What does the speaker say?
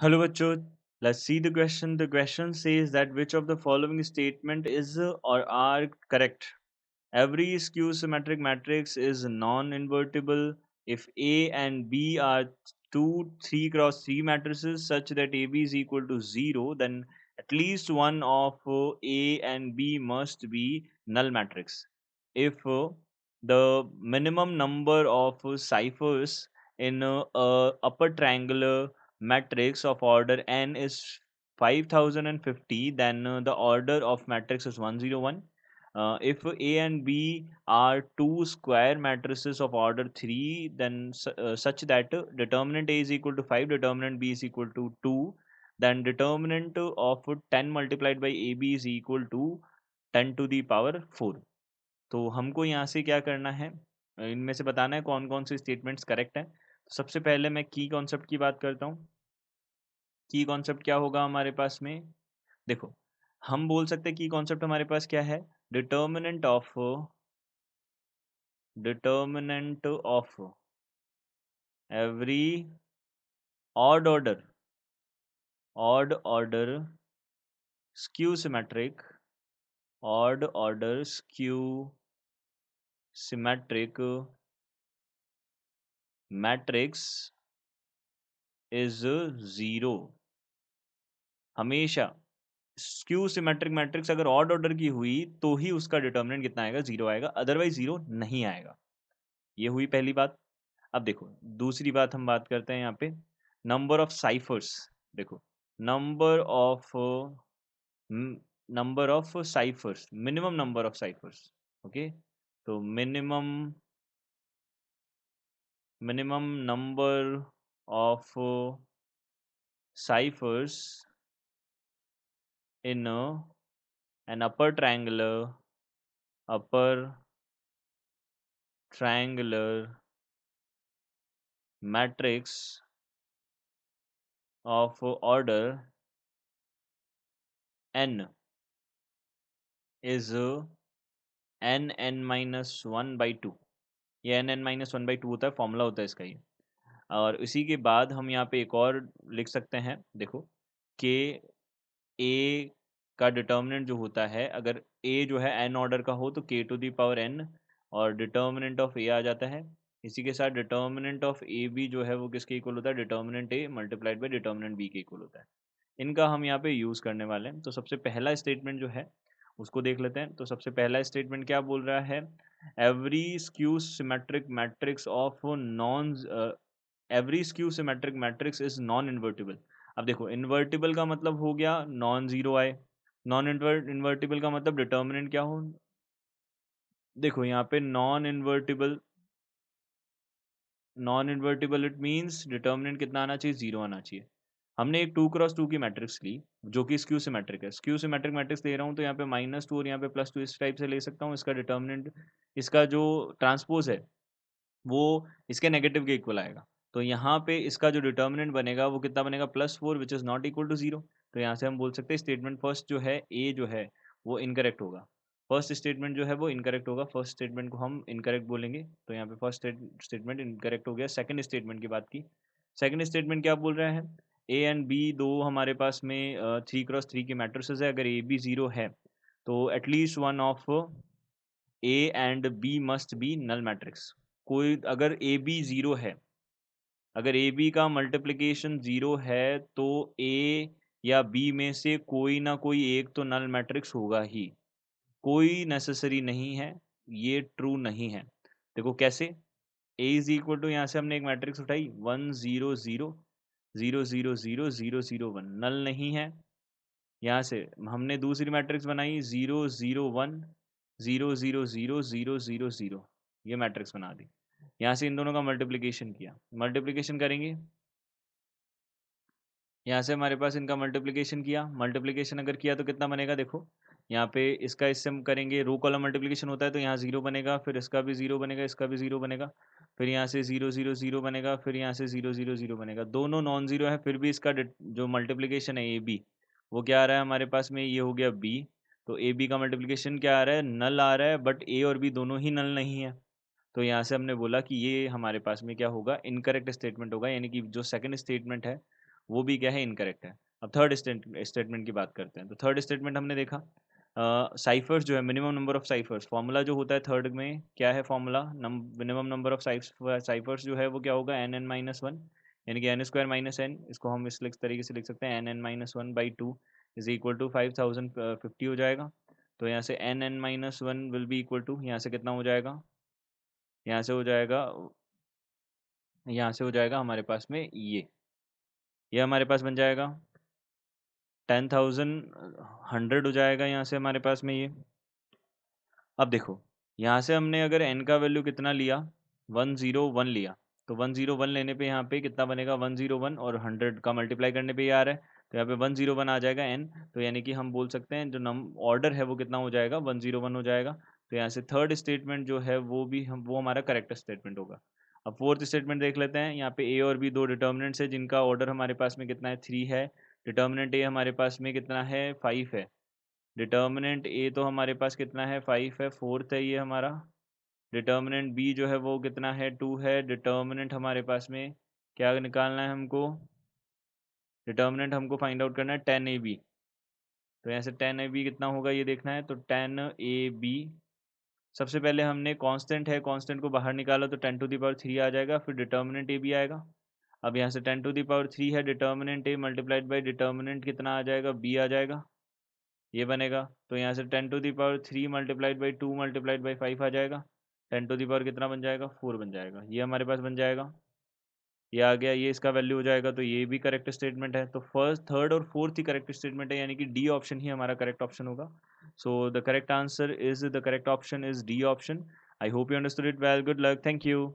Hello, bachcho. Let's see the question. The question says that which of the following statement is or are correct? Every skew symmetric matrix is non-invertible if A and B are two 3 cross 3 matrices such that AB is equal to 0, then at least one of A and B must be null matrix. If the minimum number of ciphers in a upper triangular matrix of order n is 5050, then the order of matrix is 101. If A and B are two square matrices of order 3, then such that determinant A is equal to 5, determinant B is equal to 2, then determinant of 10 multiplied by AB is equal to 10 to the power 4. तो हमको यहाँ से क्या करना है, इनमें से बताना है कौन कौन से स्टेटमेंट्स करेक्ट हैं। तो सबसे पहले मैं की कॉन्सेप्ट की बात करता हूँ। की कॉन्सेप्ट क्या होगा हमारे पास में, देखो हम बोल सकते हैं की कॉन्सेप्ट हमारे पास क्या है, determinant of determinant of every odd order skew symmetric odd order skew symmetric matrix is 0। हमेशा स्क्यू सिमेट्रिक मैट्रिक्स अगर ऑड ऑर्डर की हुई तो ही उसका डिटर्मिनेंट कितना आएगा, 0 आएगा, अदरवाइज 0 नहीं आएगा। ये हुई पहली बात। अब देखो दूसरी बात हम बात करते हैं यहाँ पे, नंबर ऑफ साइफर्स। देखो number of number of ciphers, minimum number of ciphers. Okay, तो minimum number of ciphers in an upper triangular matrix of order n is n minus 1 by 2। ये n माइनस 1 बाई 2 होता है, formula होता है इसका ये। और इसी के बाद हम यहाँ पे एक और लिख सकते हैं, देखो कि ए का डिटर्मिनेंट जो होता है, अगर ए जो है एन ऑर्डर का हो तो के टू दी पावर एन, और डिटर्मिनेंट ऑफ ए आ जाता है। इसी के साथ डिटर्मिनेंट ऑफ ए बी जो है वो किसके इक्वल होता है, determinant A multiplied by determinant B के इक्वल होता है। इनका हम यहाँ पे यूज़ करने वाले हैं। तो सबसे पहला स्टेटमेंट जो है उसको देख लेते हैं। तो सबसे पहला स्टेटमेंट क्या बोल रहा है, every skew symmetric matrix of non every skew symmetric matrix is non invertible. अब देखो इन्वर्टिबल का मतलब हो गया नॉन जीरो आए, नॉन इन्वर्टिबल का मतलब डिटर्मिनेंट क्या हो। देखो यहाँ पे non invertible it means determinant कितना आना चाहिए, 0 आना चाहिए। हमने एक 2 क्रॉस 2 की मैट्रिक्स ली जो कि स्क्यू सिमेट्रिक है, स्क्यू सिमेट्रिक मैट्रिक्स ले रहा हूँ तो यहाँ पे -2 और यहाँ पे +2 इस टाइप से ले सकता हूँ। इसका डिटर्मिनेंट, इसका जो ट्रांसपोज है वो इसके नेगेटिव के इक्वल आएगा। तो यहाँ पे इसका जो डिटर्मिनेंट बनेगा वो कितना बनेगा, +4 which is not equal to 0। तो यहाँ से हम बोल सकते हैं स्टेटमेंट फर्स्ट जो है ए जो है वो इनकरेक्ट होगा। फर्स्ट स्टेटमेंट जो है वो इनकरेक्ट होगा, फर्स्ट स्टेटमेंट को हम इनकरेक्ट बोलेंगे। तो यहाँ पे फर्स्ट स्टेटमेंट इनकरेक्ट हो गया। सेकंड स्टेटमेंट की बात की, सेकंड स्टेटमेंट क्या बोल रहा है, ए एंड बी दो हमारे पास में 3 क्रॉस 3 की मैट्रिसेस है। अगर ए बी 0 है तो at least one of A and B must be null matrix. कोई अगर ए बी 0 है, अगर ए बी का मल्टीप्लिकेशन 0 है तो ए या बी में से कोई ना कोई एक तो नल मैट्रिक्स होगा ही, कोई नेसेसरी नहीं है, ये ट्रू नहीं है। देखो कैसे, ए इज इक्वल टू, यहाँ से हमने एक मैट्रिक्स उठाई 1 0 0 0 0 0 0 0 1, नल नहीं है। यहाँ से हमने दूसरी मैट्रिक्स बनाई 0 0 1 0 0 0 0 0 0, ये मैट्रिक्स बना दी। यहाँ से इन दोनों का मल्टीप्लिकेशन किया, मल्टीप्लिकेशन करेंगे, यहाँ से हमारे पास इनका मल्टीप्लिकेशन किया, मल्टीप्लिकेशन अगर किया तो कितना बनेगा, देखो यहाँ पे इसका इससे हम करेंगे, रो कॉलम मल्टीप्लिकेशन होता है तो यहाँ 0 बनेगा, फिर इसका भी 0 बनेगा, इसका भी 0 बनेगा, फिर यहाँ से 0 0 0 बनेगा, फिर यहाँ से 0 0 0 बनेगा। दोनों नॉन जीरो है, फिर भी इसका जो मल्टीप्लिकेशन है ए बी वो क्या आ रहा है हमारे पास में, ये हो गया बी। तो ए बी का मल्टीप्लिकेशन क्या आ रहा है, नल आ रहा है, बट ए और बी दोनों ही नल नहीं है। तो यहाँ से हमने बोला कि ये हमारे पास में क्या होगा, इनकरेक्ट स्टेटमेंट होगा, यानी कि जो सेकंड स्टेटमेंट है वो भी क्या है, इनकरेक्ट है। अब थर्ड स्टेटमेंट की बात करते हैं। तो थर्ड स्टेटमेंट हमने देखा साइफर्स जो है, minimum number of cyphers, formula जो होता है थर्ड में क्या है, formula minimum number of cyphers जो है वो क्या होगा, एन एन माइनस वन, यानी कि एन स्क्वायर माइनस एन, इसको हम इस तरीके से लिख सकते हैं, n n minus one by two is equal to 5050 हो जाएगा। तो यहाँ से n n minus one will be equal to, यहाँ से कितना हो जाएगा, यहाँ से हो जाएगा, यहाँ से हो जाएगा हमारे पास में ये हमारे पास बन जाएगा 10,100 हो जाएगा यहाँ से हमारे पास में ये। अब देखो, यहाँ से हमने अगर n का वैल्यू कितना लिया, 101 लिया, तो 101 लेने पे यहाँ पे कितना बनेगा, 101, और 100 का मल्टीप्लाई करने पे ये आ रहा है, तो यहाँ पे 101 आ जाएगा n। तो यानी कि हम बोल सकते हैं जो ऑर्डर है वो कितना हो जाएगा, 101 हो जाएगा। तो यहाँ से थर्ड स्टेटमेंट जो है वो हमारा करेक्ट स्टेटमेंट होगा। अब फोर्थ स्टेटमेंट देख लेते हैं। यहाँ पे ए और बी दो डिटर्मिनेंट्स है जिनका ऑर्डर हमारे पास में कितना है, 3 है। डिटर्मिनेंट ए हमारे पास में कितना है, 5 है। डिटर्मिनेंट ए तो हमारे पास कितना है, 5 है, फोर्थ है ये हमारा। डिटर्मिनेंट बी जो है वो कितना है, 2 है। डिटर्मिनेंट हमारे पास में क्या निकालना है हमको, डिटर्मिनेंट हमको फाइंड आउट करना है 10ab। तो यहाँ से 10ab कितना होगा ये देखना है। तो 10ab, सबसे पहले हमने कांस्टेंट है, कांस्टेंट को बाहर निकाला तो 10 टू द पावर 3 आ जाएगा, फिर डिटर्मिनेंट ए भी आएगा। अब यहाँ से 10 टू द पावर 3 है, determinant A multiplied by determinant कितना आ जाएगा, बी आ जाएगा, ये बनेगा। तो यहाँ से 10 to the power 3 multiplied by 2 multiplied by 5 आ जाएगा। 10 टू दी पावर कितना बन जाएगा, 4 बन जाएगा, ये हमारे पास बन जाएगा। ये आ गया, ये इसका वैल्यू हो जाएगा, तो ये भी करेक्ट स्टेटमेंट है। तो फर्स्ट, थर्ड और फोर्थ ही करेक्ट स्टेटमेंट है, यानी कि डी ऑप्शन ही हमारा करेक्ट ऑप्शन होगा। So the correct option is D option. I hope you understood it well. Good luck, thank you.